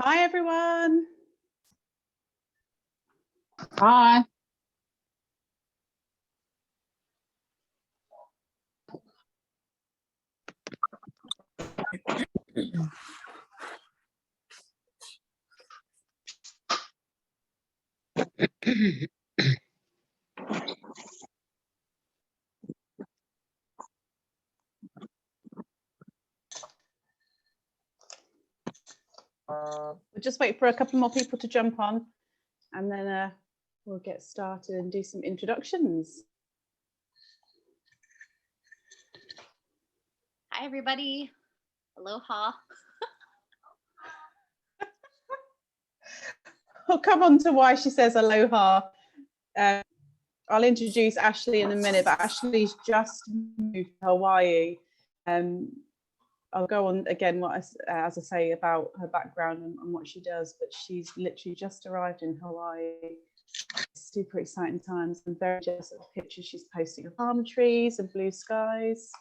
Hi, everyone. Hi. We'll just wait for a couple more people to jump on, and then we'll get started and do some introductions. Hi, everybody. Aloha. I'll come on to why she says aloha. I'll introduce Ashley in a minute, but Ashley's just moved to Hawaii. I'll go on again, as I say, about her background and what she does, but she's literally just arrived in Hawaii. Super exciting times. I'm very jealous of the pictures she's posting of palm trees and blue skies.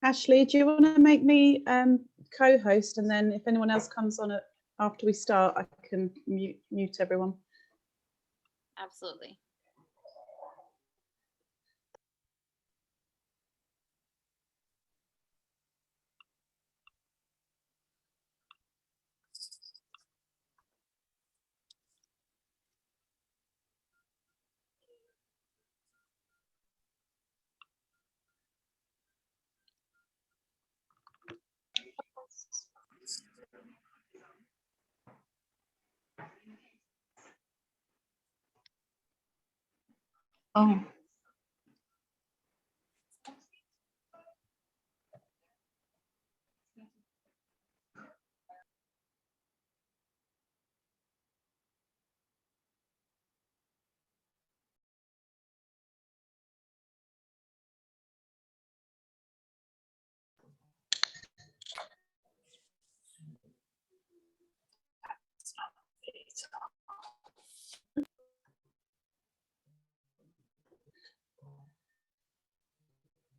Ashley, do you want to make me co-host, and then if anyone else comes on after we start, I can mute everyone? Absolutely. Oh.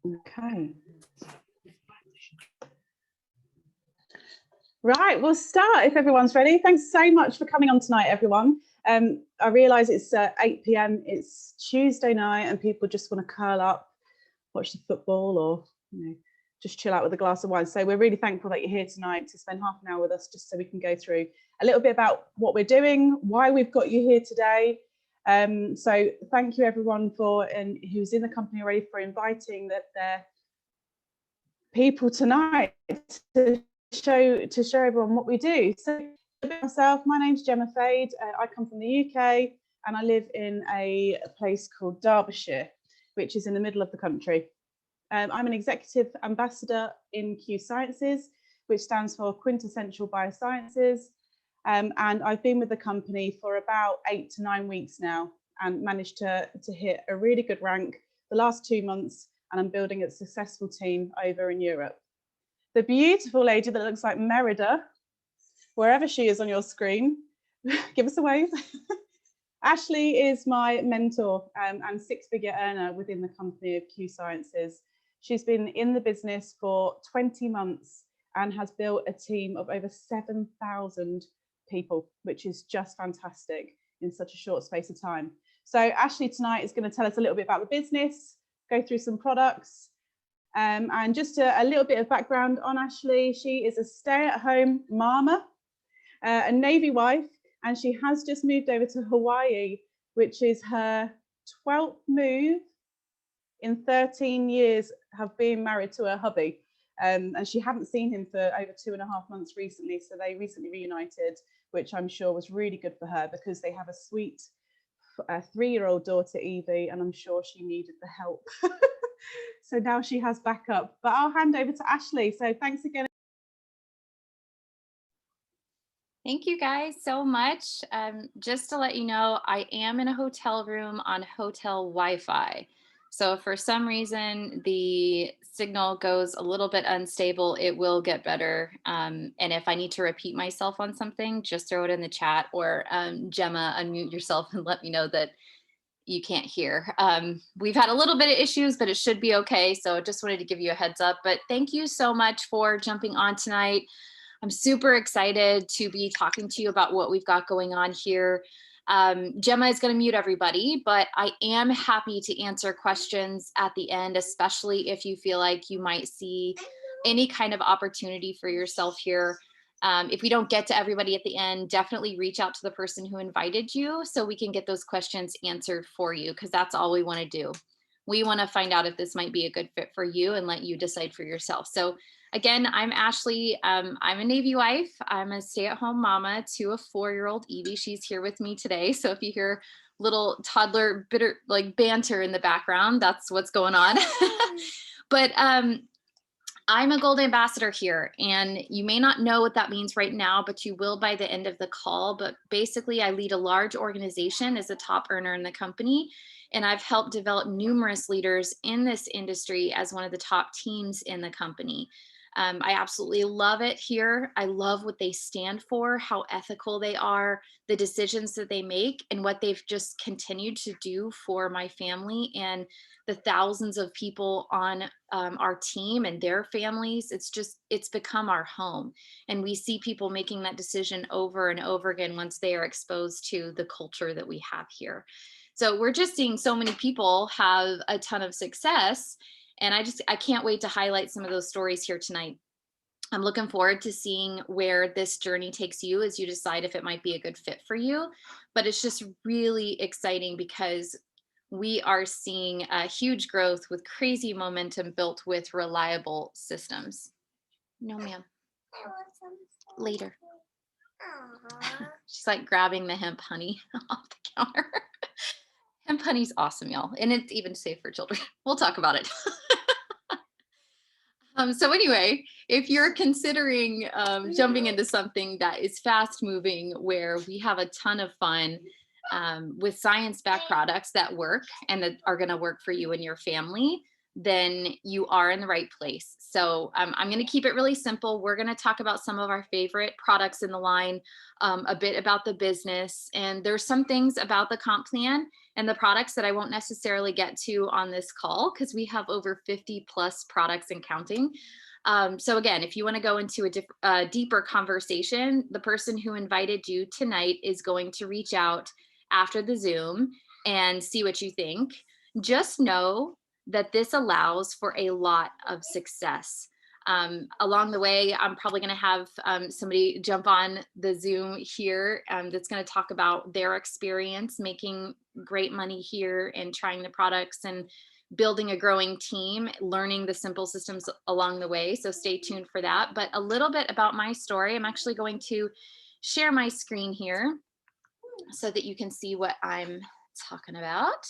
Okay. Right, we'll start if everyone's ready. Thanks so much for coming on tonight, everyone. I realise it's 8 p.m. It's Tuesday night, and people just want to curl up, watch the football, or just chill out with a glass of wine. So we're really thankful that you're here tonight to spend half an hour with us, just so we can go through a little bit about what we're doing, why we've got you here today. So thank you everyone who's in the company already for inviting their people tonight to show everyone what we do. So myself, my name's Gemma Fade. I come from the UK, and I live in a place called Derbyshire, which is in the middle of the country. I'm an executive ambassador in Q Sciences, which stands for Quintessential Biosciences. And I've been with the company for about 8 to 9 weeks now, and managed to hit a really good rank the last 2 months, and I'm building a successful team over in Europe. The beautiful lady that looks like Merida, wherever she is on your screen, give us a wave. Ashley is my mentor and 6-figure earner within the company of Q Sciences. She's been in the business for 20 months and has built a team of over 7,000 people, which is just fantastic in such a short space of time. So Ashley tonight is going to tell us a little bit about the business, go through some products, and just a little bit of background on Ashley. She is a stay-at-home mama, a Navy wife, and she has just moved over to Hawaii, which is her 12th move in 13 years of being married to her hubby. And she hadn't seen him for over 2.5 months recently. So they recently reunited, which I'm sure was really good for her because they have a sweet 3-year-old daughter, Evie, and I'm sure she needed the help. So now she has backup. But I'll hand over to Ashley. So thanks again. Thank you guys so much. Just to let you know, I am in a hotel room on hotel Wi-Fi. So if for some reason the signal goes a little bit unstable, it will get better. And if I need to repeat myself on something, just throw it in the chat, or Gemma, unmute yourself and let me know that you can't hear. We've had a little bit of issues, but it should be okay. So just wanted to give you a heads up. But thank you so much for jumping on tonight. I'm super excited to be talking to you about what we've got going on here. Gemma is going to mute everybody, but I am happy to answer questions at the end, especially if you feel like you might see any kind of opportunity for yourself here. If we don't get to everybody at the end, definitely reach out to the person who invited you so we can get those questions answered for you, because that's all we want to do. We want to find out if this might be a good fit for you and let you decide for yourself. So again, I'm Ashley. I'm a Navy wife. I'm a stay-at-home mama to a 4-year-old Evie. She's here with me today. So if you hear little toddler banter in the background, that's what's going on. But I'm a gold ambassador here, and you may not know what that means right now, but you will by the end of the call. But basically, I lead a large organization as a top earner in the company, and I've helped develop numerous leaders in this industry as one of the top teams in the company. I absolutely love it here. I love what they stand for, how ethical they are, the decisions that they make, and what they've just continued to do for my family and the thousands of people on our team and their families. It's become our home. And we see people making that decision over and over again once they are exposed to the culture that we have here. So we're just seeing so many people have a ton of success. And I can't wait to highlight some of those stories here tonight. I'm looking forward to seeing where this journey takes you as you decide if it might be a good fit for you. But it's just really exciting because we are seeing a huge growth with crazy momentum built with reliable systems. No, ma'am. Later. She's like grabbing the hemp honey off the counter. Hemp honey's awesome, y'all. And it's even safe for children. We'll talk about it. So anyway, if you're considering jumping into something that is fast moving, where we have a ton of fun with science-backed products that work and that are going to work for you and your family, then you are in the right place. So I'm going to keep it really simple. We're going to talk about some of our favorite products in the line, a bit about the business, and there's some things about the comp plan and the products that I won't necessarily get to on this call because we have over 50 plus products and counting. So again, if you want to go into a deeper conversation, the person who invited you tonight is going to reach out after the Zoom and see what you think. Just know that this allows for a lot of success. Along the way, I'm probably going to have somebody jump on the Zoom here that's going to talk about their experience making great money here and trying the products and building a growing team, learning the simple systems along the way. So stay tuned for that. But a little bit about my story. I'm actually going to share my screen here so that you can see what I'm talking about.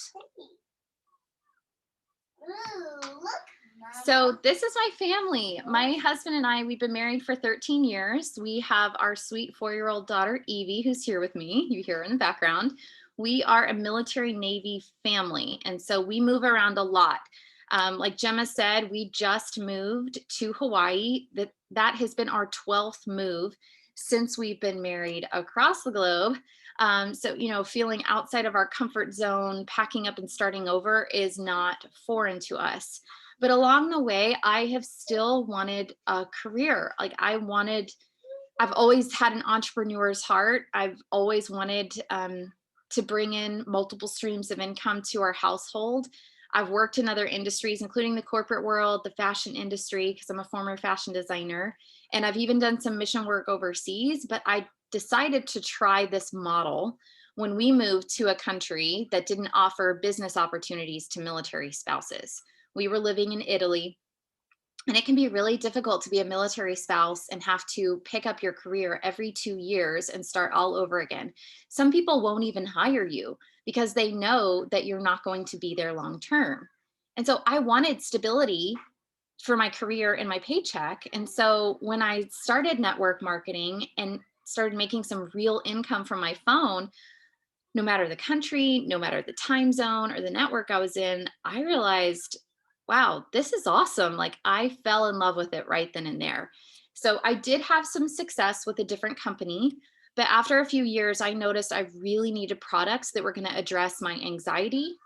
So this is my family. My husband and I, we've been married for 13 years. We have our sweet 4-year-old daughter, Evie, who's here with me. You hear her in the background. We are a military Navy family, and so we move around a lot. Like Gemma said, we just moved to Hawaii. That has been our 12th move since we've been married across the globe. So, you know, feeling outside of our comfort zone, packing up and starting over is not foreign to us. But along the way, I have still wanted a career. Like I wanted I've always had an entrepreneur's heart. I've always wanted to bring in multiple streams of income to our household. I've worked in other industries, including the corporate world, the fashion industry, because I'm a former fashion designer. And I've even done some mission work overseas, but I decided to try this model when we moved to a country that didn't offer business opportunities to military spouses. We were living in Italy. And it can be really difficult to be a military spouse and have to pick up your career every 2 years and start all over again. Some people won't even hire you because they know that you're not going to be there long term. And so I wanted stability for my career and my paycheck. And so when I started network marketing and started making some real income from my phone, no matter the country, no matter the time zone or the network I was in, I realized, wow, this is awesome. Like I fell in love with it right then and there. So I did have some success with a different company, but after a few years, I noticed I really needed products that were going to address my anxiety,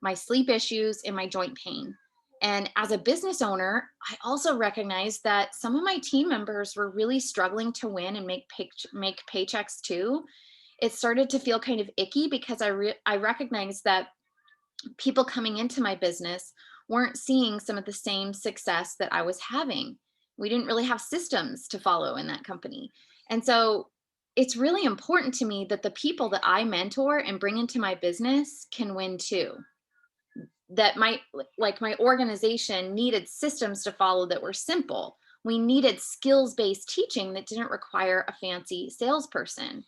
my sleep issues, and my joint pain. And as a business owner, I also recognized that some of my team members were really struggling to win and make paychecks too. It started to feel kind of icky because I recognized that people coming into my business weren't seeing some of the same success that I was having. We didn't really have systems to follow in that company. And so it's really important to me that the people that I mentor and bring into my business can win too. That my organization needed systems to follow that were simple. We needed skills-based teaching that didn't require a fancy salesperson.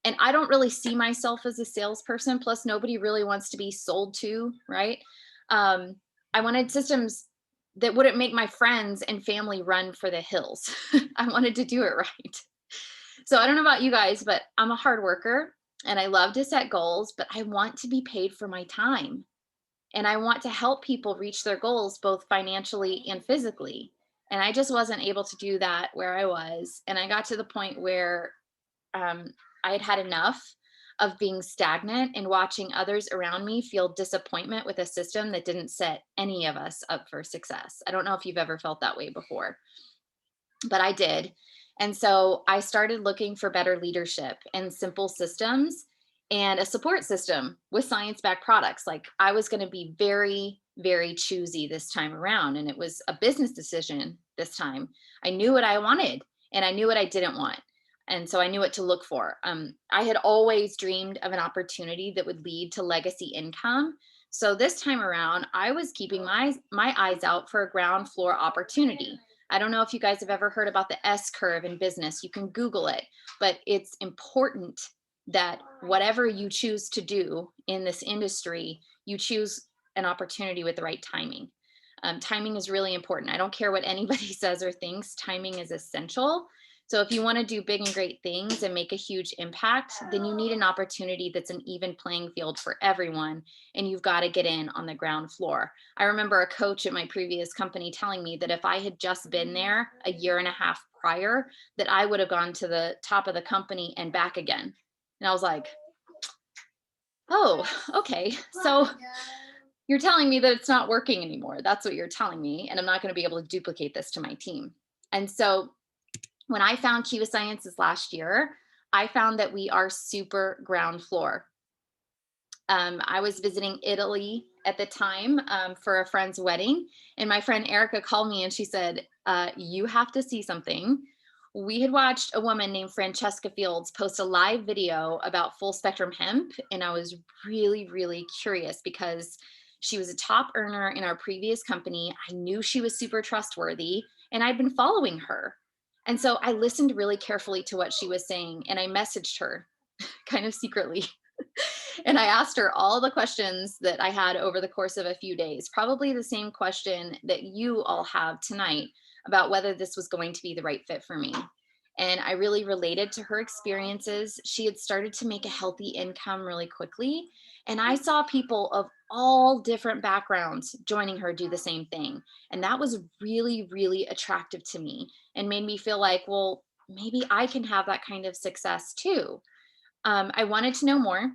And I don't really see myself as a salesperson. Plus, nobody really wants to be sold to, right? I wanted systems that wouldn't make my friends and family run for the hills. I wanted to do it right. So I don't know about you guys, but I'm a hard worker and I love to set goals, but I want to be paid for my time. And I want to help people reach their goals, both financially and physically. And I just wasn't able to do that where I was. And I got to the point where I had had enough of being stagnant and watching others around me feel disappointment with a system that didn't set any of us up for success. I don't know if you've ever felt that way before, but I did. And so I started looking for better leadership and simple systems and a support system with science-backed products. Like I was going to be very, very choosy this time around. And it was a business decision this time. I knew what I wanted and I knew what I didn't want. And so I knew what to look for. I had always dreamed of an opportunity that would lead to legacy income. So this time around, I was keeping my eyes out for a ground floor opportunity. I don't know if you guys have ever heard about the S curve in business. You can Google it, but it's important that whatever you choose to do in this industry, you choose an opportunity with the right timing. Timing is really important. I don't care what anybody says or thinks, timing is essential. So if you want to do big and great things and make a huge impact, then you need an opportunity that's an even playing field for everyone. And you've got to get in on the ground floor. I remember a coach at my previous company telling me that if I had just been there a year and a half prior, that I would have gone to the top of the company and back again. And I was like, oh, okay. So you're telling me that it's not working anymore. That's what you're telling me. And I'm not going to be able to duplicate this to my team. And so when I found Kiva Sciences last year, I found that we are super ground floor. I was visiting Italy at the time for a friend's wedding, and my friend Erica called me and she said, you have to see something. We had watched a woman named Francesca Fields post a live video about full spectrum hemp, and I was really, really curious because she was a top earner in our previous company. I knew she was super trustworthy, and I'd been following her. And so I listened really carefully to what she was saying, and I messaged her kind of secretly. And I asked her all the questions that I had over the course of a few days, probably the same question that you all have tonight about whether this was going to be the right fit for me. And I really related to her experiences. She had started to make a healthy income really quickly. And I saw people of all different backgrounds joining her do the same thing. And that was really, really attractive to me and made me feel like, well, maybe I can have that kind of success too. I wanted to know more.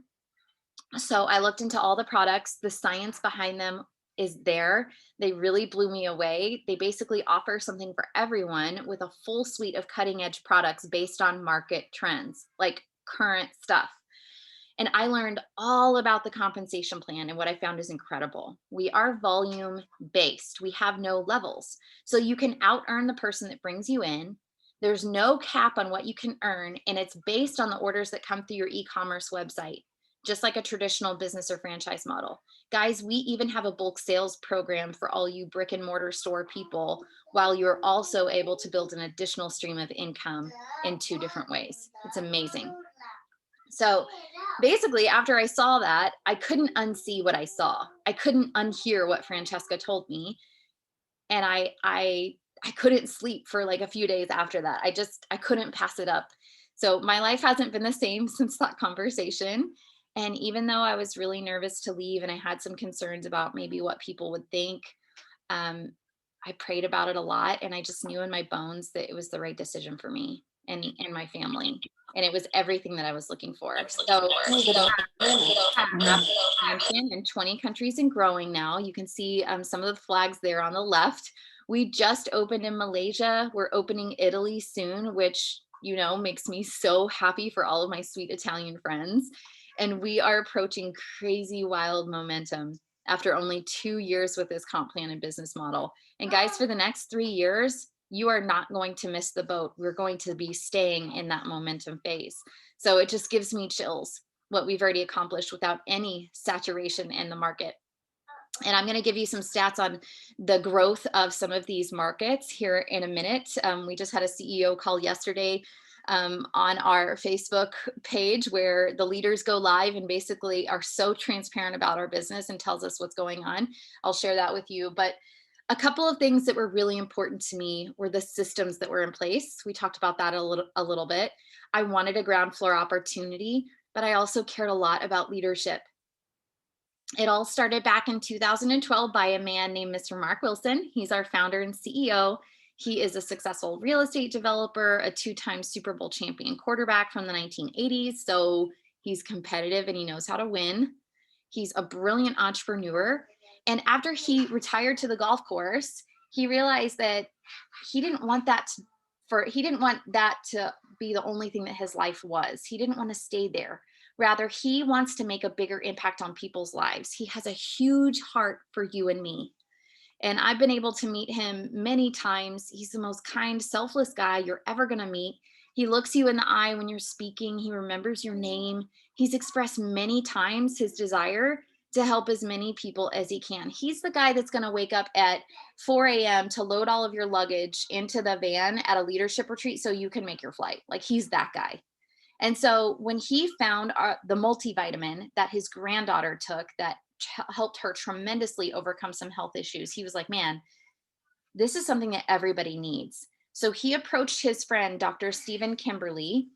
So I looked into all the products, the science behind them, is there. They really blew me away. They basically offer something for everyone with a full suite of cutting edge products based on market trends, like current stuff. And I learned all about the compensation plan, and what I found is incredible. We are volume based. We have no levels. So you can out earn the person that brings you in. There's no cap on what you can earn, and it's based on the orders that come through your e-commerce website, just like a traditional business or franchise model. Guys, we even have a bulk sales program for all you brick and mortar store people, while you're also able to build an additional stream of income in 2 different ways. It's amazing. So basically, after I saw that, I couldn't unsee what I saw. I couldn't unhear what Francesca told me. And I couldn't sleep for like a few days after that. I couldn't pass it up. So my life hasn't been the same since that conversation. And even though I was really nervous to leave and I had some concerns about maybe what people would think, I prayed about it a lot, and I just knew in my bones that it was the right decision for me and my family. And it was everything that I was looking for. So in 20 countries and growing now. You can see some of the flags there on the left. We just opened in Malaysia. We're opening Italy soon, which, you know, makes me so happy for all of my sweet Italian friends. And we are approaching crazy wild momentum after only 2 years with this comp plan and business model. And guys, for the next 3 years, you are not going to miss the boat. We're going to be staying in that momentum phase. So it just gives me chills what we've already accomplished without any saturation in the market. And I'm going to give you some stats on the growth of some of these markets here in a minute. We just had a CEO call yesterday on our Facebook page where the leaders go live and basically are so transparent about our business and tells us what's going on. I'll share that with you. But a couple of things that were really important to me were the systems that were in place. We talked about that a little bit. I wanted a ground floor opportunity, but I also cared a lot about leadership. It all started back in 2012 by a man named Mr. Mark Wilson. He's our founder and CEO. He is a successful real estate developer, a 2-time Super Bowl champion quarterback from the 1980s. So he's competitive and he knows how to win. He's a brilliant entrepreneur. And after he retired to the golf course, he realized that he didn't want that to be the only thing that his life was. He didn't want to stay there. Rather, he wants to make a bigger impact on people's lives. He has a huge heart for you and me. And I've been able to meet him many times. He's the most kind, selfless guy you're ever going to meet. He looks you in the eye when you're speaking. He remembers your name. He's expressed many times his desire to help as many people as he can. He's the guy that's going to wake up at 4 a.m. to load all of your luggage into the van at a leadership retreat so you can make your flight. Like, he's that guy. And so when he found the multivitamin that his granddaughter took that helped her tremendously overcome some health issues, he was like, man, this is something that everybody needs. So he approached his friend, Dr. Stephen Kimberly.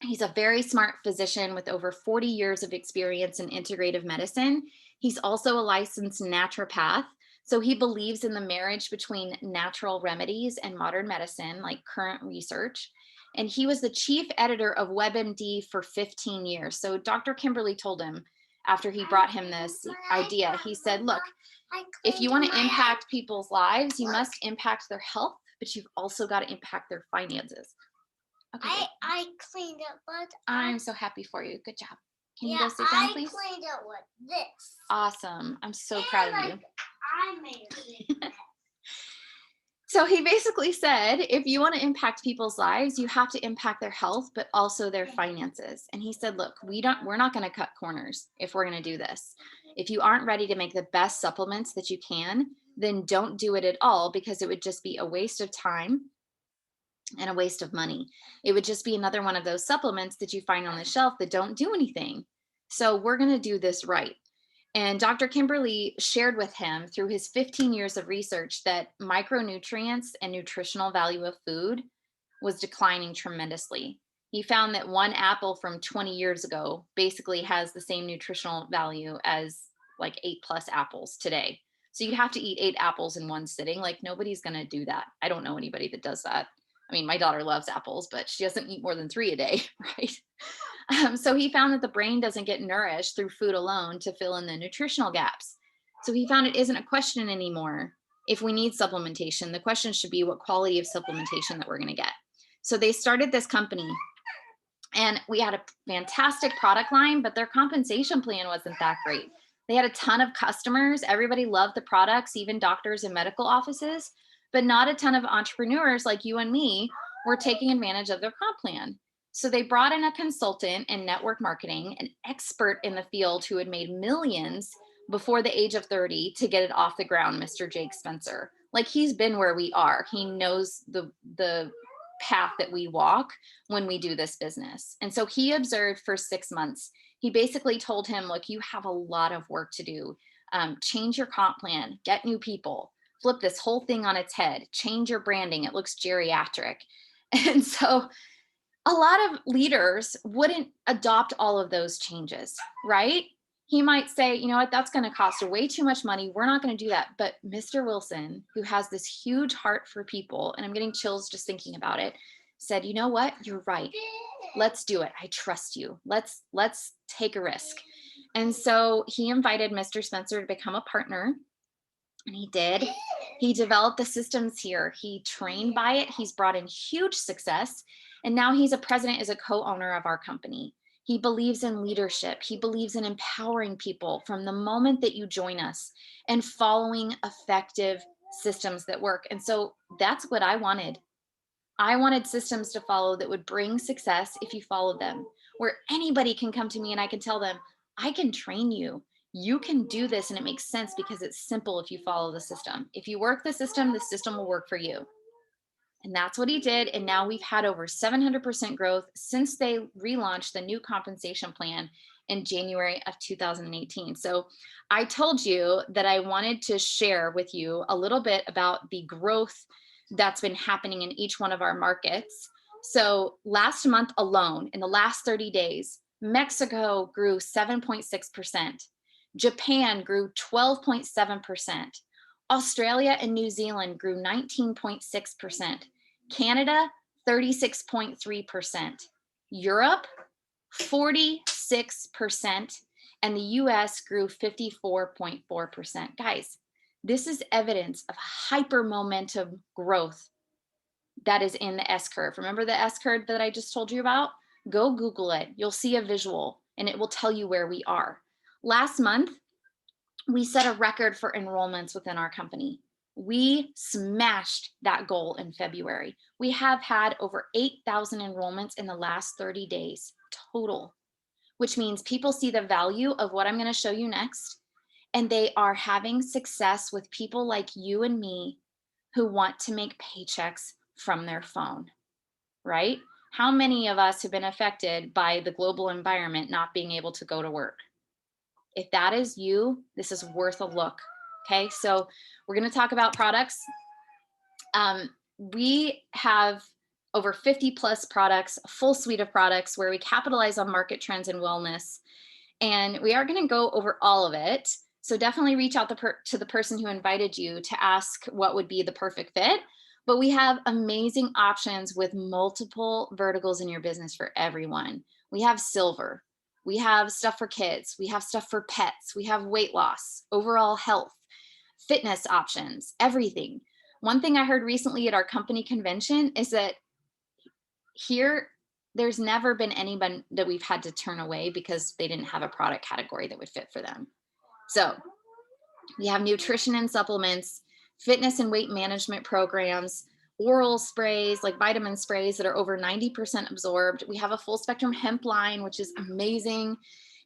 He's a very smart physician with over 40 years of experience in integrative medicine. He's also a licensed naturopath. So he believes in the marriage between natural remedies and modern medicine, like current research. And he was the chief editor of WebMD for 15 years. So Dr. Kimberly told him, after he brought him this idea, he said, look, if you want to impact people's lives, you must impact their health, but you've also got to impact their finances. Okay. I cleaned it, but I'm so happy for you. Good job. Can you go sit down, please? I cleaned it with this. Awesome. I'm so proud of you. I made it. So he basically said, if you want to impact people's lives, you have to impact their health, but also their finances. And he said, look, we're not going to cut corners if we're going to do this. If you aren't ready to make the best supplements that you can, then don't do it at all, because it would just be a waste of time and a waste of money. It would just be another one of those supplements that you find on the shelf that don't do anything. So we're going to do this right. And Dr. Kimberly shared with him through his 15 years of research that micronutrients and nutritional value of food was declining tremendously. He found that one apple from 20 years ago basically has the same nutritional value as like 8+ apples today. So you'd have to eat 8 apples in one sitting. Like, nobody's going to do that. I don't know anybody that does that. I mean, my daughter loves apples, but she doesn't eat more than 3 a day, right? So he found that the brain doesn't get nourished through food alone to fill in the nutritional gaps. So he found it isn't a question anymore if we need supplementation. The question should be what quality of supplementation that we're going to get. So they started this company, and we had a fantastic product line, but their compensation plan wasn't that great. They had a ton of customers. Everybody loved the products, even doctors and medical offices, but not a ton of entrepreneurs like you and me were taking advantage of their comp plan. So they brought in a consultant in network marketing, an expert in the field who had made millions before the age of 30 to get it off the ground, Mr. Jake Spencer. Like, he's been where we are. He knows the path that we walk when we do this business. And so he observed for 6 months. He basically told him, look, you have a lot of work to do. Change your comp plan, get new people, flip this whole thing on its head, change your branding. It looks geriatric. And so a lot of leaders wouldn't adopt all of those changes, right? He might say, you know what, that's going to cost way too much money. We're not going to do that. But Mr. Wilson, who has this huge heart for people, and I'm getting chills just thinking about it, said, you know what, you're right. Let's do it. I trust you. Let's take a risk. And so he invited Mr. Spencer to become a partner. And he did. He developed the systems here. He trained by it. He's brought in huge success. And now he's a president, is a co-owner of our company. He believes in leadership. He believes in empowering people from the moment that you join us and following effective systems that work. And so that's what I wanted. I wanted systems to follow that would bring success if you followed them, where anybody can come to me and I can tell them, I can train you. You can do this, and it makes sense because it's simple if you follow the system. If you work the system will work for you. And that's what he did. And now we've had over 700% growth since they relaunched the new compensation plan in January of 2018. So I told you that I wanted to share with you a little bit about the growth that's been happening in each one of our markets. So last month alone, in the last 30 days, Mexico grew 7.6%. Japan grew 12.7%. Australia and New Zealand grew 19.6%. Canada, 36.3%. Europe, 46%. And the US grew 54.4%. Guys, this is evidence of hyper momentum growth that is in the S curve. Remember the S curve that I just told you about? Go Google it. You'll see a visual and it will tell you where we are. Last month, we set a record for enrollments within our company. We smashed that goal in February. We have had over 8,000 enrollments in the last 30 days total, which means people see the value of what I'm going to show you next, and they are having success with people like you and me who want to make paychecks from their phone, right? How many of us have been affected by the global environment not being able to go to work? If that is you, this is worth a look. Okay, so we're going to talk about products. We have over 50 plus products, a full suite of products where we capitalize on market trends and wellness. And we are going to go over all of it. So definitely reach out to the person who invited you to ask what would be the perfect fit. But we have amazing options with multiple verticals in your business for everyone. We have silver. We have stuff for kids. We have stuff for pets. We have weight loss, overall health, fitness options, everything. One thing I heard recently at our company convention is that here, there's never been anyone that we've had to turn away because they didn't have a product category that would fit for them. So we have nutrition and supplements, fitness and weight management programs, oral sprays like vitamin sprays that are over 90% absorbed. We have a full spectrum hemp line, which is amazing.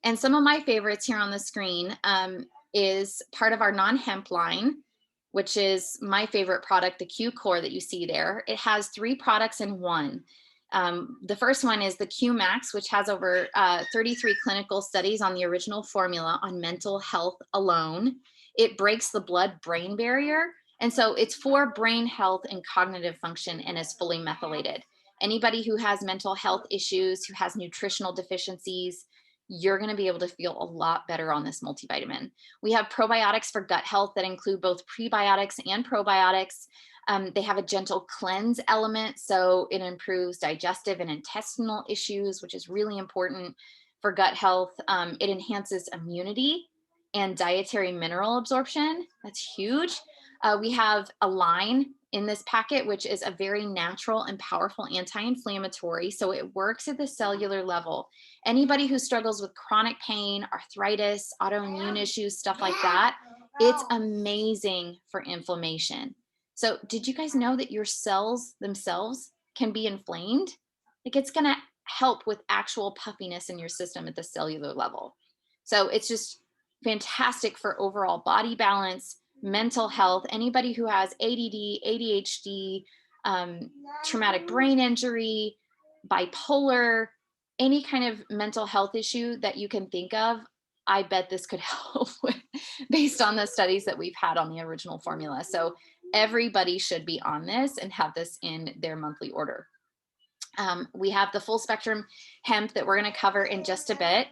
And some of my favorites here on the screen is part of our non-hemp line, which is my favorite product, the Q Core that you see there. It has 3 products in one. The first one is the Qmax, which has over 33 clinical studies on the original formula on mental health alone. It breaks the blood-brain barrier. And so it's for brain health and cognitive function and is fully methylated. Anybody who has mental health issues, who has nutritional deficiencies, you're going to be able to feel a lot better on this multivitamin. We have probiotics for gut health that include both prebiotics and probiotics. They have a gentle cleanse element, so it improves digestive and intestinal issues, which is really important for gut health. It enhances immunity. and dietary mineral absorption. That's huge. We have a line in this packet, which is a very natural and powerful anti-inflammatory. So it works at the cellular level. Anybody who struggles with chronic pain, arthritis, autoimmune issues, stuff like that, it's amazing for inflammation. So did you guys know that your cells themselves can be inflamed? Like, it's going to help with actual puffiness in your system at the cellular level. So it's just fantastic for overall body balance, mental health. Anybody who has ADD, ADHD, traumatic brain injury, bipolar, any kind of mental health issue that you can think of, I bet this could help with, based on the studies that we've had on the original formula. So everybody should be on this and have this in their monthly order. We have the full spectrum hemp that we're going to cover in just a bit,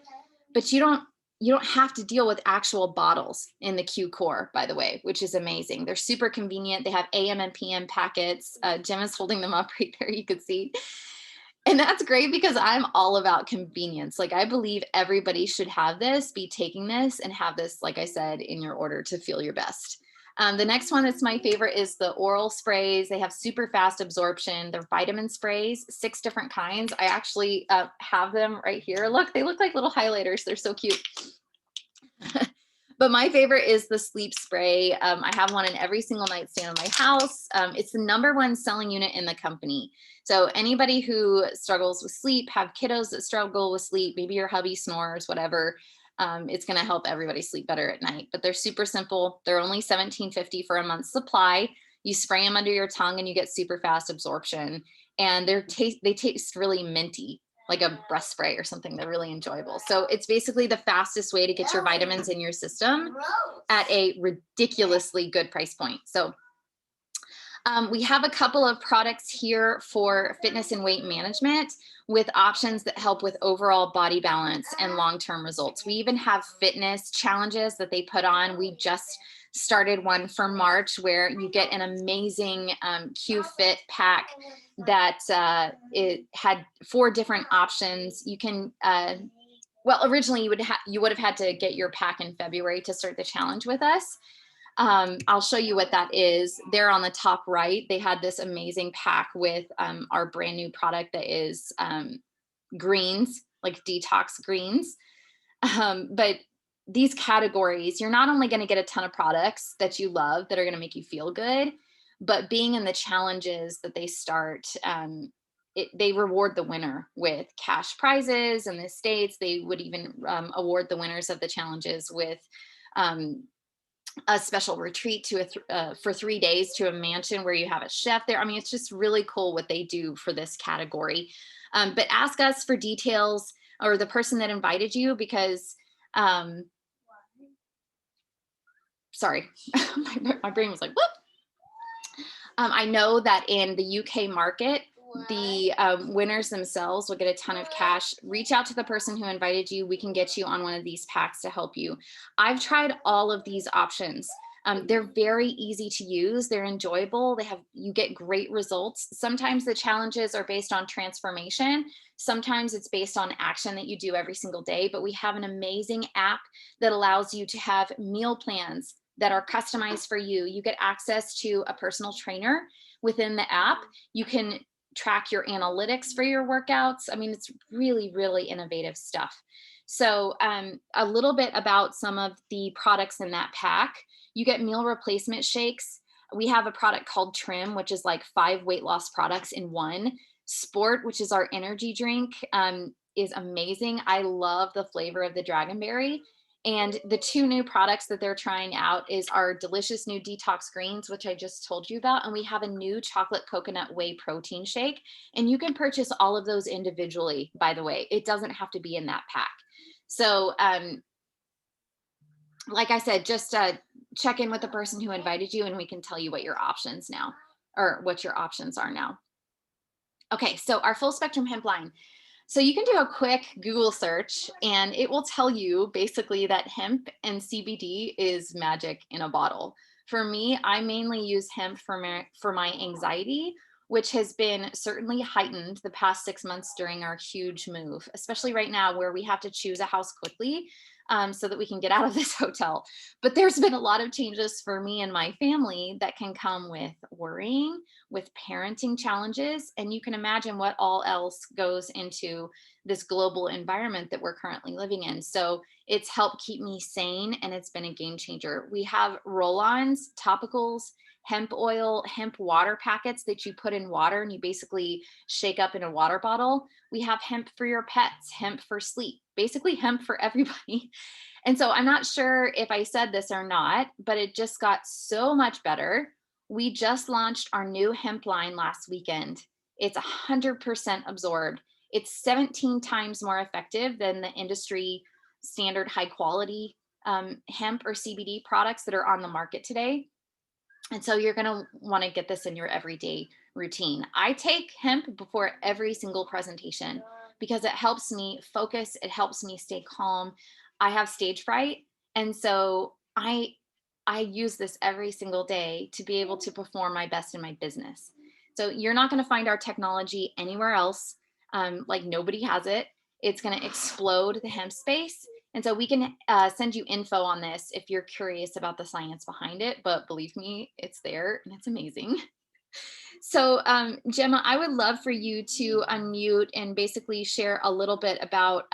but you don't have to deal with actual bottles in the Q Core, by the way, which is amazing. They're super convenient. They have AM and PM packets. Jim is holding them up right there. You could see. And that's great because I'm all about convenience. Like, I believe everybody should have this, be taking this, and have this, like I said, in your order to feel your best. The next one that's my favorite is the oral sprays. They have super fast absorption. They're vitamin sprays, 6 different kinds. I actually have them right here. Look, they look like little highlighters. They're so cute. But my favorite is the sleep spray. I have one in every single nightstand in my house. It's the #1 selling unit in the company. So anybody who struggles with sleep, have kiddos that struggle with sleep, maybe your hubby snores, whatever, it's going to help everybody sleep better at night. But they're super simple. They're only $17.50 for a month's supply. You spray them under your tongue and you get super fast absorption. And they taste really minty, like a breath spray or something. They're really enjoyable. So it's basically the fastest way to get your vitamins in your system at a ridiculously good price point. So we have a couple of products here for fitness and weight management with options that help with overall body balance and long-term results. We even have fitness challenges that they put on. We just started one for March where you get an amazing Q Fit pack that it had 4 different options. You can, well, originally you would have had to get your pack in February to start the challenge with us. I'll show you what that is. There on the top right, they had this amazing pack with our brand new product that is greens, like detox greens. But these categories, you're not only going to get a ton of products that you love that are going to make you feel good, but being in the challenges that they start, they reward the winner with cash prizes. In the States, they would even award the winners of the challenges with a special retreat for 3 days to a mansion where you have a chef there. I mean, it's just really cool what they do for this category. But ask us for details, or the person that invited you, because sorry, my brain was like, whoop. I know that in the UK market, the winners themselves will get a ton of cash. Reach out to the person who invited you. We can get you on one of these packs to help you. I've tried all of these options. They're very easy to use. They're enjoyable. You get great results. Sometimes the challenges are based on transformation. Sometimes it's based on action that you do every single day, but we have an amazing app that allows you to have meal plans that are customized for you. You get access to a personal trainer within the app. You can track your analytics for your workouts. I mean, it's really, really innovative stuff. So a little bit about some of the products in that pack. You get meal replacement shakes. We have a product called Trim, which is like 5 weight loss products in one. Sport, which is our energy drink, is amazing. I love the flavor of the Dragonberry. And the 2 new products that they're trying out is our delicious new detox greens, which I just told you about. And we have a new chocolate coconut whey protein shake. And you can purchase all of those individually, by the way. It doesn't have to be in that pack. So like I said, just check in with the person who invited you and we can tell you what your options now, or what your options are now. Okay, so our full spectrum hemp line. So you can do a quick Google search and it will tell you basically that hemp and CBD is magic in a bottle. For me, I mainly use hemp for my anxiety, which has been certainly heightened the past 6 months during our huge move, especially right now where we have to choose a house quickly. so that we can get out of this hotel. But there's been a lot of changes for me and my family that can come with worrying, with parenting challenges. And you can imagine what all else goes into this global environment that we're currently living in. So it's helped keep me sane, and it's been a game changer. We have roll-ons, topicals, hemp oil, hemp water packets that you put in water and you basically shake up in a water bottle. We have hemp for your pets, hemp for sleep, basically hemp for everybody. And so I'm not sure if I said this or not, but it just got so much better. We just launched our new hemp line last weekend. It's 100% absorbed. It's 17 times more effective than the industry standard high quality hemp or CBD products that are on the market today. And so you're going to want to get this in your everyday routine. I take hemp before every single presentation because it helps me focus. It helps me stay calm. I have stage fright. And so I use this every single day to be able to perform my best in my business. So you're not going to find our technology anywhere else. Like nobody has it. It's going to explode the hemp space. And so we can send you info on this if you're curious about the science behind it, but believe me, it's there and it's amazing. So Gemma, I would love for you to unmute and basically share a little bit about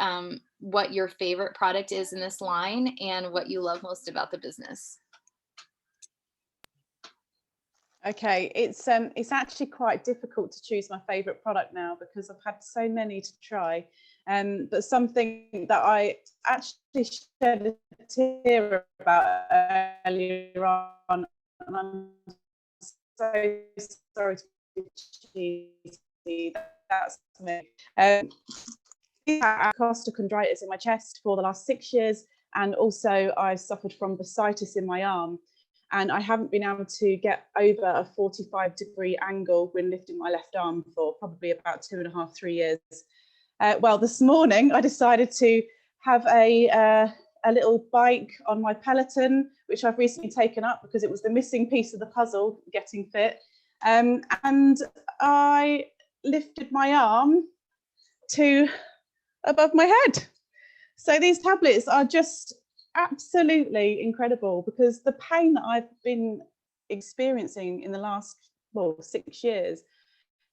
what your favorite product is in this line and what you love most about the business. Okay, it's actually quite difficult to choose my favorite product now because I've had so many to try. But something that I actually shed a tear about earlier on, and I'm so sorry to be cheesy, that's me. I had costochondritis in my chest for the last 6 years, and also I've suffered from bursitis in my arm. And I haven't been able to get over a 45-degree angle when lifting my left arm for probably about 2.5, 3 years. Well, this morning I decided to have a little bike on my Peloton, which I've recently taken up because it was the missing piece of the puzzle, getting fit. And I lifted my arm to above my head. So these tablets are just absolutely incredible because the pain that I've been experiencing in the last 6 years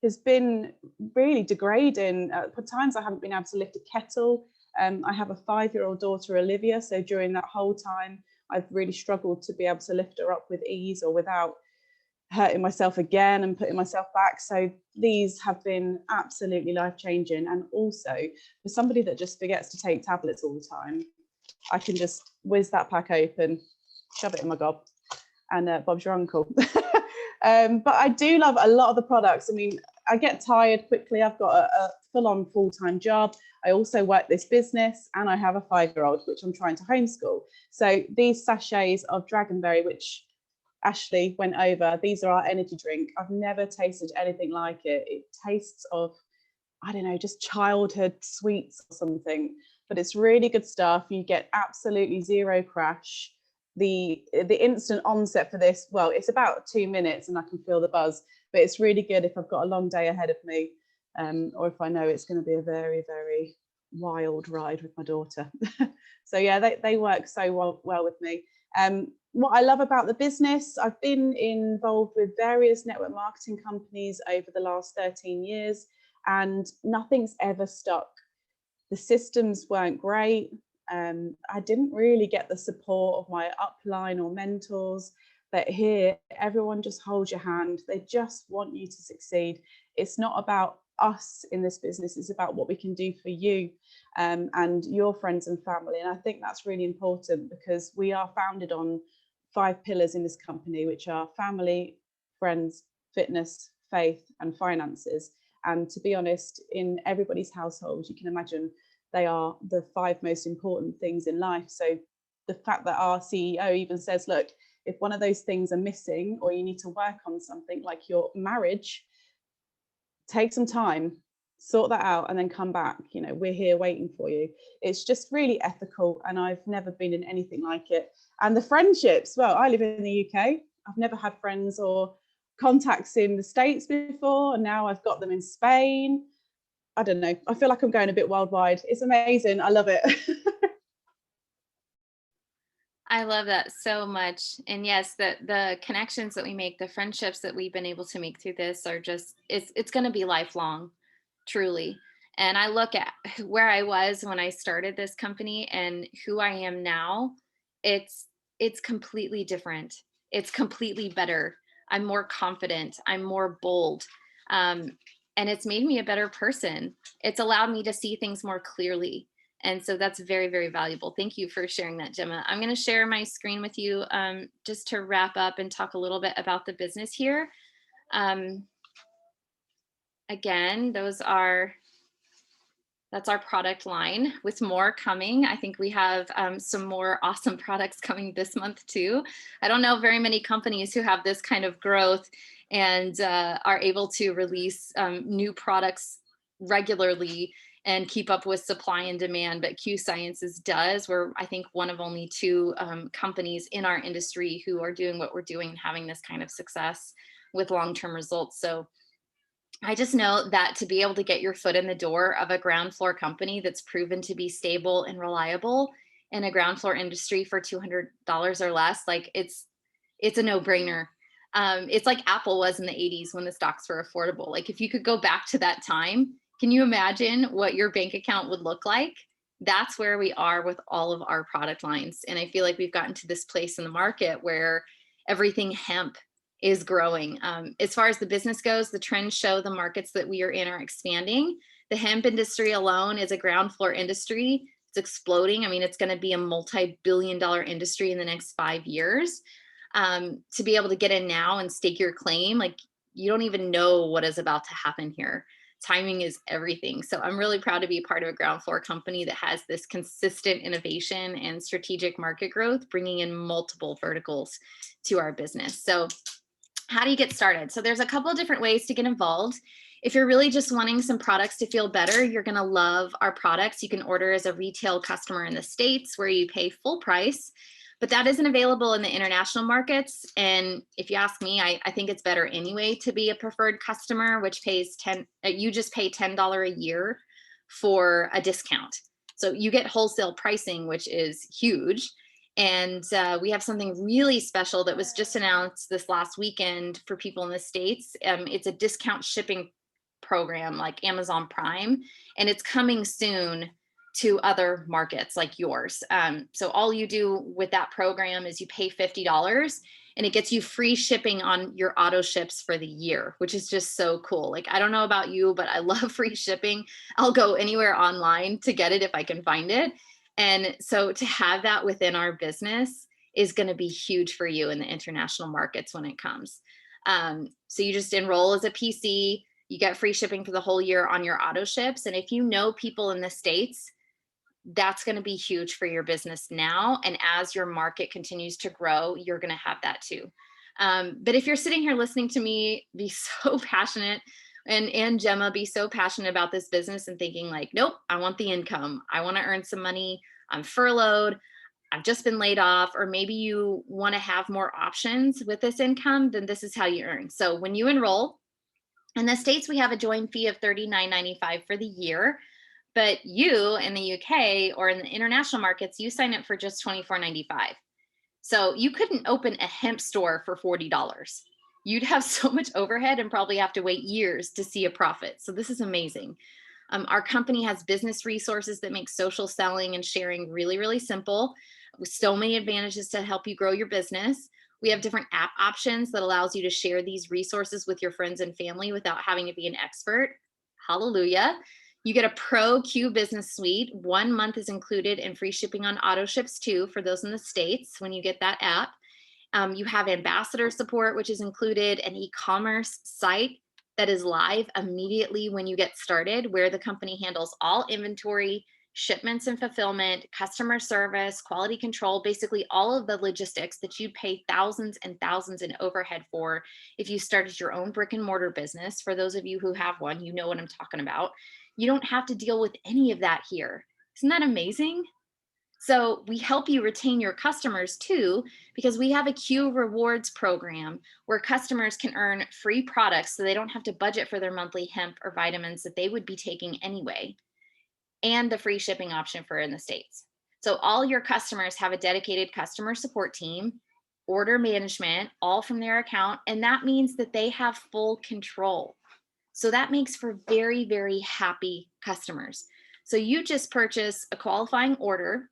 has been really degrading. At times I haven't been able to lift a kettle. I have a 5-year-old daughter, Olivia, so during that whole time I've really struggled to be able to lift her up with ease or without hurting myself again and putting myself back. So these have been absolutely life-changing. And also for somebody that just forgets to take tablets all the time, I can just whiz that pack open, shove it in my gob, and Bob's your uncle. But I do love a lot of the products. I mean, I get tired quickly. I've got a full-on full-time job. I also work this business, and I have a 5-year-old, which I'm trying to homeschool. So these sachets of Dragonberry, which Ashley went over, these are our energy drink. I've never tasted anything like it. It tastes of, I don't know, just childhood sweets or something, but it's really good stuff. You get absolutely zero crash. The instant onset for this, well, it's about 2 minutes and I can feel the buzz, but it's really good if I've got a long day ahead of me, or if I know it's going to be a very, very wild ride with my daughter. So yeah, they work so well with me. What I love about the business, I've been involved with various network marketing companies over the last 13 years, and nothing's ever stuck. The systems weren't great. I didn't really get the support of my upline or mentors, but here everyone just holds your hand. They just want you to succeed. It's not about us in this business, it's about what we can do for you and your friends and family. And I think that's really important because we are founded on 5 pillars in this company, which are family, friends, fitness, faith, and finances. And to be honest, in everybody's household, you can imagine they are the 5 most important things in life. So the fact that our CEO even says, look, if one of those things are missing or you need to work on something like your marriage, take some time, sort that out, and then come back. You know, we're here waiting for you. It's just really ethical, and I've never been in anything like it. And the friendships, well, I live in the UK. I've never had friends or contacts in the States before, and now I've got them in Spain. I don't know. I feel like I'm going a bit worldwide. It's amazing. I love it. I love that so much. And yes, the connections that we make, the friendships that we've been able to make through this are just, it's going to be lifelong, truly. And I look at where I was when I started this company and who I am now, it's it's completely different. It's completely better. I'm more confident. I'm more bold. Um, and it's made me a better person. It's allowed me to see things more clearly. And so that's very, very valuable. Thank you for sharing that, Gemma. I'm going to share my screen with you just to wrap up and talk a little bit about the business here. Again, that's our product line with more coming. I think we have some more awesome products coming this month too. I don't know very many companies who have this kind of growth and are able to release new products regularly and keep up with supply and demand, but Q Sciences does. We're, I think, one of only two companies in our industry who are doing what we're doing and having this kind of success with long-term results. So I just know that to be able to get your foot in the door of a ground floor company that's proven to be stable and reliable in a ground floor industry for $200 or less, like it's a no-brainer. It's like Apple was in the 80s when the stocks were affordable. Like if you could go back to that time, can you imagine what your bank account would look like? That's where we are with all of our product lines. And I feel like we've gotten to this place in the market where everything hemp is growing. As far as the business goes, the trends show the markets that we are in are expanding. The hemp industry alone is a ground floor industry. It's exploding. I mean, it's going to be a multi-billion-dollar industry in the next 5 years. To be able to get in now and stake your claim, like you don't even know what is about to happen here. Timing is everything. So I'm really proud to be a part of a ground floor company that has this consistent innovation and strategic market growth, bringing in multiple verticals to our business. So how do you get started? So there's a couple of different ways to get involved. If you're really just wanting some products to feel better, you're going to love our products. You can order as a retail customer in the States where you pay full price, but that isn't available in the international markets. And if you ask me, I think it's better anyway to be a preferred customer, which pays you just pay $10 a year for a discount. So you get wholesale pricing, which is huge. And we have something really special that was just announced this last weekend for people in the States. It's a discount shipping program like Amazon Prime, and it's coming soon to other markets like yours. So all you do with that program is you pay $50 and it gets you free shipping on your auto ships for the year, which is just so cool. Like, I don't know about you, but I love free shipping. I'll go anywhere online to get it if I can find it. And so to have that within our business is going to be huge for you in the international markets when it comes. So you just enroll as a PC, you get free shipping for the whole year on your auto ships. And if you know people in the States, that's going to be huge for your business now. And as your market continues to grow, you're going to have that too. But if you're sitting here listening to me be so passionate, and Gemma be so passionate about this business and thinking like, nope, I want the income. I want to earn some money. I'm furloughed. I've just been laid off. Or maybe you want to have more options with this income, then this is how you earn. So when you enroll, in the States, we have a join fee of $39.95 for the year. But you in the UK or in the international markets, you sign up for just $24.95. So you couldn't open a hemp store for $40. You'd have so much overhead and probably have to wait years to see a profit. So this is amazing. Our company has business resources that make social selling and sharing really, really simple, with so many advantages to help you grow your business. We have different app options that allows you to share these resources with your friends and family without having to be an expert. Hallelujah. You get a Pro Q Business Suite. 1 month is included and free shipping on auto ships too for those in the States when you get that app. You have ambassador support, which is included, an e-commerce site that is live immediately when you get started, where the company handles all inventory, shipments and fulfillment, customer service, quality control, basically all of the logistics that you'd pay thousands and thousands in overhead for if you started your own brick and mortar business. For those of you who have one, you know what I'm talking about. You don't have to deal with any of that here. Isn't that amazing? So we help you retain your customers too, because we have a Q Rewards program where customers can earn free products so they don't have to budget for their monthly hemp or vitamins that they would be taking anyway, and the free shipping option for in the States. So all your customers have a dedicated customer support team, order management, all from their account. And that means that they have full control. So that makes for very, very happy customers. So you just purchase a qualifying order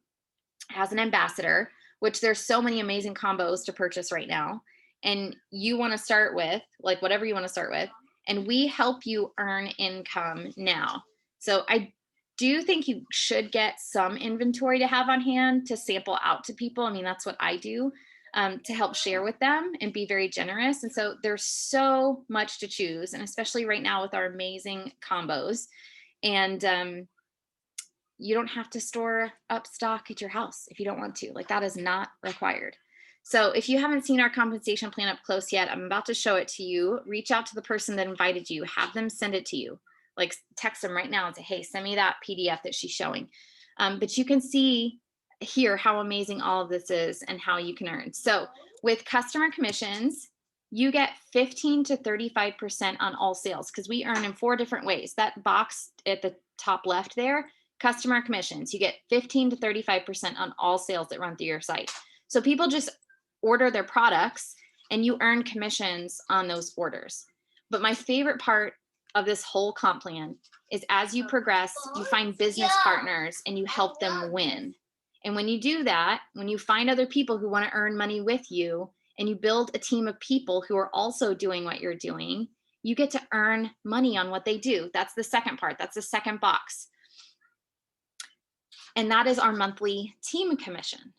as an ambassador, which there's so many amazing combos to purchase right now. And you want to start with like whatever you want to start with. And we help you earn income now. So I do think you should get some inventory to have on hand to sample out to people. I mean, that's what I do to help share with them and be very generous. And so there's so much to choose, and especially right now with our amazing combos. And you don't have to store up stock at your house if you don't want to. Like, that is not required. So if you haven't seen our compensation plan up close yet, I'm about to show it to you. Reach out to the person that invited you, have them send it to you. Like, text them right now and say, hey, send me that PDF that she's showing. But you can see here how amazing all of this is and how you can earn. So with customer commissions, you get 15 to 35% on all sales, because we earn in 4 different ways. That box at the top left there, customer commissions, you get 15 to 35% on all sales that run through your site. So people just order their products and you earn commissions on those orders. But my favorite part of this whole comp plan is as you progress, you find business partners and you help them win. And when you do that, when you find other people who want to earn money with you and you build a team of people who are also doing what you're doing, you get to earn money on what they do. That's the second part. That's the second box. And that is our monthly team commission.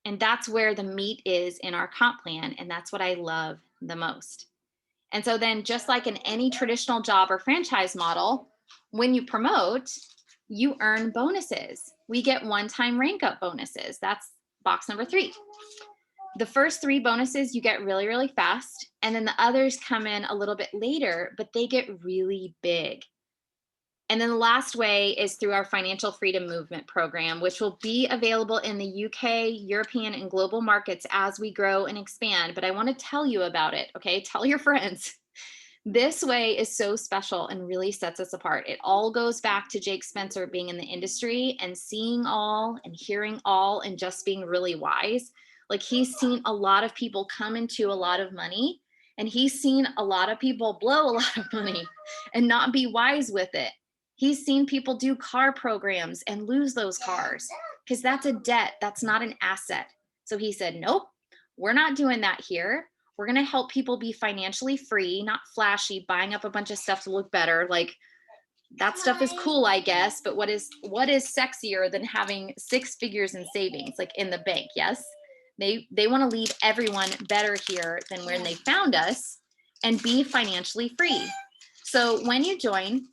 And that's where the meat is in our comp plan. And that's what I love the most. And so then, just like in any traditional job or franchise model, when you promote, you earn bonuses. We get one-time rank up bonuses. That's box number 3. The first 3 bonuses you get really, really fast. And then the others come in a little bit later, but they get really big. And then the last way is through our Financial Freedom Movement program, which will be available in the UK, European, and global markets as we grow and expand. But I want to tell you about it, okay? Tell your friends. This way is so special and really sets us apart. It all goes back to Jake Spencer being in the industry and seeing all and hearing all and just being really wise. Like, he's seen a lot of people come into a lot of money, and he's seen a lot of people blow a lot of money and not be wise with it. He's seen people do car programs and lose those cars because that's a debt. That's not an asset. So he said, nope, we're not doing that here. We're going to help people be financially free, not flashy, buying up a bunch of stuff to look better. Like, that stuff is cool, I guess. But what is sexier than having 6 figures in savings, like in the bank? Yes. They want to leave everyone better here than when they found us and be financially free. So when you join,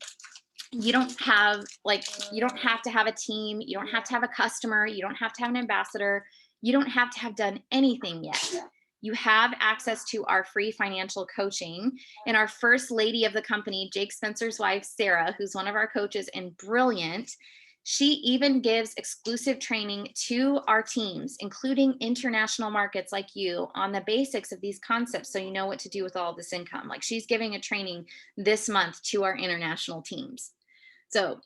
you don't have to have a team. You don't have to have a customer. You don't have to have an ambassador. You don't have to have done anything yet. You have access to our free financial coaching. And our first lady of the company, Jake Spencer's wife, Sarah, who's one of our coaches and brilliant, she even gives exclusive training to our teams, including international markets like you, on the basics of these concepts so you know what to do with all this income. Like, she's giving a training this month to our international teams. So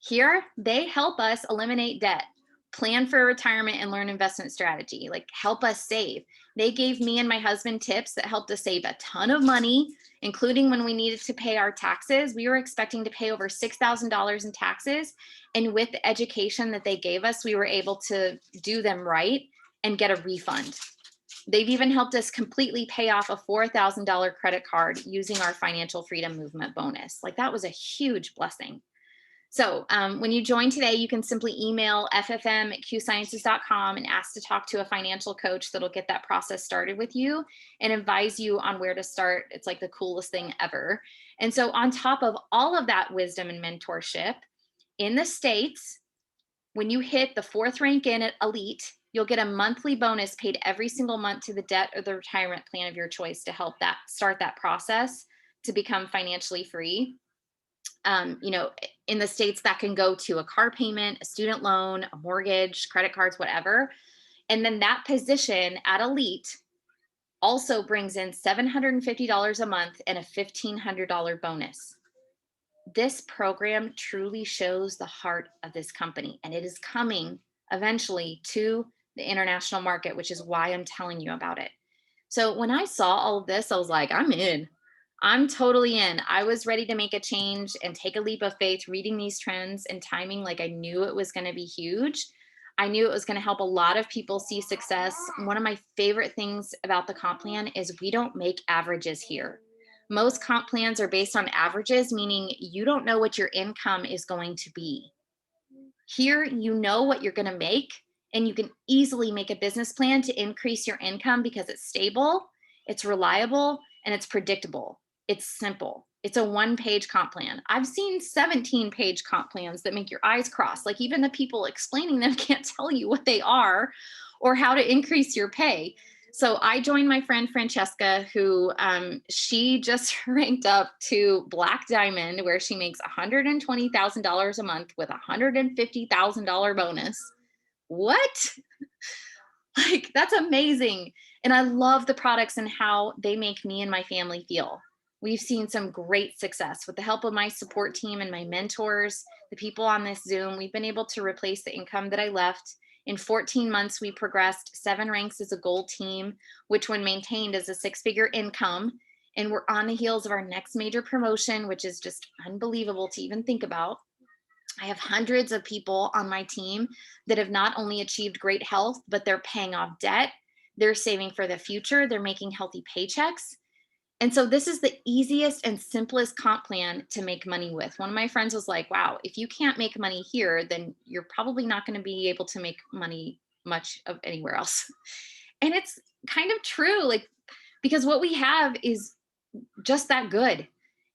here, they help us eliminate debt, plan for retirement, and learn investment strategy, like help us save. They gave me and my husband tips that helped us save a ton of money, including when we needed to pay our taxes. We were expecting to pay over $6,000 in taxes. And with the education that they gave us, we were able to do them right and get a refund. They've even helped us completely pay off a $4,000 credit card using our Financial Freedom Movement bonus. Like, that was a huge blessing. So when you join today, you can simply email ffm@qsciences.com and ask to talk to a financial coach that'll get that process started with you and advise you on where to start. It's like the coolest thing ever. And so on top of all of that wisdom and mentorship, in the States, when you hit the 4th rank in at Elite, you'll get a monthly bonus paid every single month to the debt or the retirement plan of your choice to help that start that process to become financially free. In the States, that can go to a car payment, a student loan, a mortgage, credit cards, whatever. And then that position at Elite also brings in $750 a month and a $1,500 bonus. This program truly shows the heart of this company, and it is coming eventually to the international market, which is why I'm telling you about it. So when I saw all of this, I was like, I'm in. I'm totally in. I was ready to make a change and take a leap of faith, reading these trends and timing like I knew it was going to be huge. I knew it was going to help a lot of people see success. One of my favorite things about the comp plan is we don't make averages here. Most comp plans are based on averages, meaning you don't know what your income is going to be. Here, you know what you're going to make, and you can easily make a business plan to increase your income because it's stable, it's reliable, and it's predictable. It's simple. It's a one-page comp plan. I've seen 17-page comp plans that make your eyes cross. Like even the people explaining them can't tell you what they are or how to increase your pay. So I joined my friend Francesca, who she just ranked up to Black Diamond, where she makes $120,000 a month with a $150,000 bonus. What? Like, that's amazing. And I love the products and how they make me and my family feel. We've seen some great success with the help of my support team and my mentors, the people on this Zoom. We've been able to replace the income that I left. In 14 months, we progressed 7 ranks as a gold team, which when maintained is a 6-figure income. And we're on the heels of our next major promotion, which is just unbelievable to even think about. I have hundreds of people on my team that have not only achieved great health, but they're paying off debt. They're saving for the future. They're making healthy paychecks. And so this is the easiest and simplest comp plan to make money with. One of my friends was like, wow, if you can't make money here, then you're probably not going to be able to make money much of anywhere else. And it's kind of true, like, because what we have is just that good.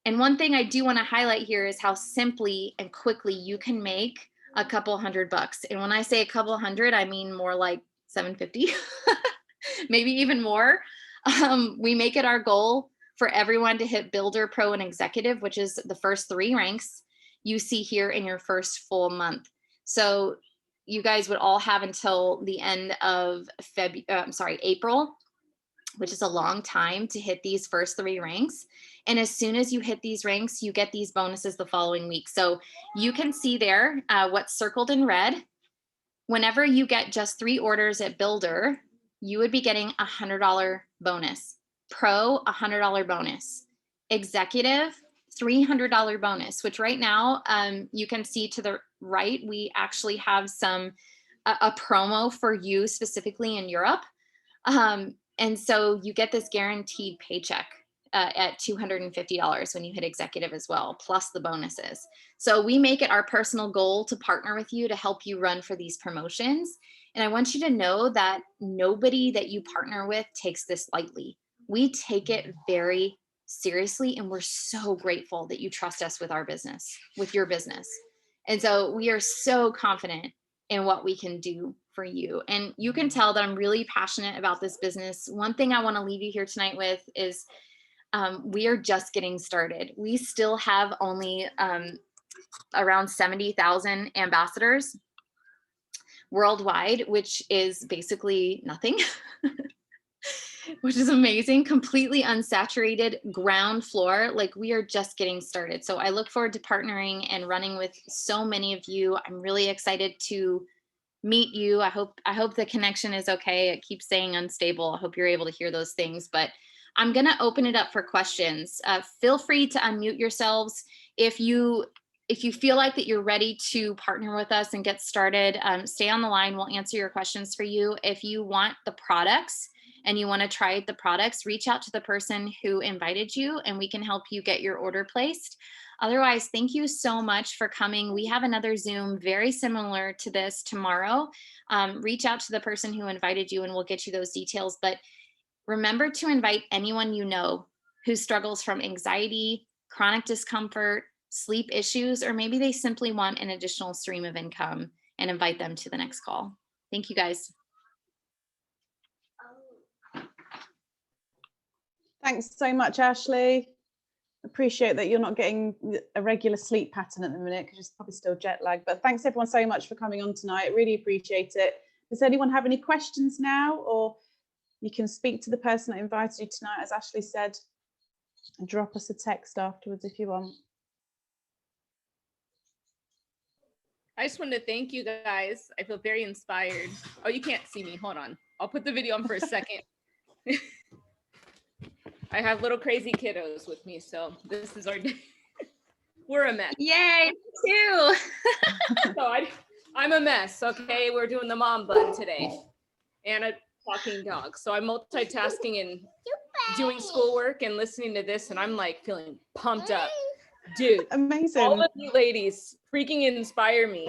And one thing I do want to highlight here is how simply and quickly you can make a couple $100. And when I say a couple hundred, I mean more like $750, maybe even more. We make it our goal for everyone to hit Builder, Pro, and Executive, which is the first 3 ranks you see here in your first full month. So you guys would all have until the end of April, which is a long time to hit these first 3 ranks. And as soon as you hit these ranks, you get these bonuses the following week. So you can see there what's circled in red. Whenever you get just 3 orders at Builder, you would be getting a $100 bonus. Pro, a $100 bonus. Executive, $300 bonus, which right now you can see to the right, we actually have a promo for you specifically in Europe. And so you get this guaranteed paycheck at $250 when you hit executive as well, plus the bonuses. So we make it our personal goal to partner with you to help you run for these promotions. And I want you to know that nobody that you partner with takes this lightly. We take it very seriously, and we're so grateful that you trust us with our business, with your business. And so we are so confident in what we can do for you. And you can tell that I'm really passionate about this business. One thing I want to leave you here tonight with is we are just getting started. We still have only around 70,000 ambassadors worldwide, which is basically nothing, which is amazing, completely unsaturated ground floor. Like, we are just getting started. So I look forward to partnering and running with so many of you. I'm really excited to meet you. I hope the connection is okay. It keeps saying unstable. I hope you're able to hear those things, but I'm going to open it up for questions. Feel free to unmute yourselves. If you feel like that you're ready to partner with us and get started, stay on the line. We'll answer your questions for you. If you want the products and you want to try the products, reach out to the person who invited you and we can help you get your order placed. Otherwise, thank you so much for coming. We have another Zoom very similar to this tomorrow. Reach out to the person who invited you and we'll get you those details. But remember to invite anyone you know who struggles from anxiety, chronic discomfort, sleep issues, or maybe they simply want an additional stream of income, and invite them to the next call. Thank you, guys. Thanks so much, Ashley. Appreciate that you're not getting a regular sleep pattern at the minute because you're probably still jet lagged. But thanks everyone so much for coming on tonight. Really appreciate it. Does anyone have any questions now? Or you can speak to the person that invited you tonight, as Ashley said, and drop us a text afterwards if you want. I just wanted to thank you guys. I feel very inspired. Oh, you can't see me. Hold on. I'll put the video on for a second. I have little crazy kiddos with me, so this is our day. We're a mess. Yay, me too. So I'm a mess, okay? We're doing the mom bun today. And a talking dog. So I'm multitasking and doing schoolwork and listening to this, and I'm like feeling pumped up. Dude, Amazing. all of you ladies freaking inspire me.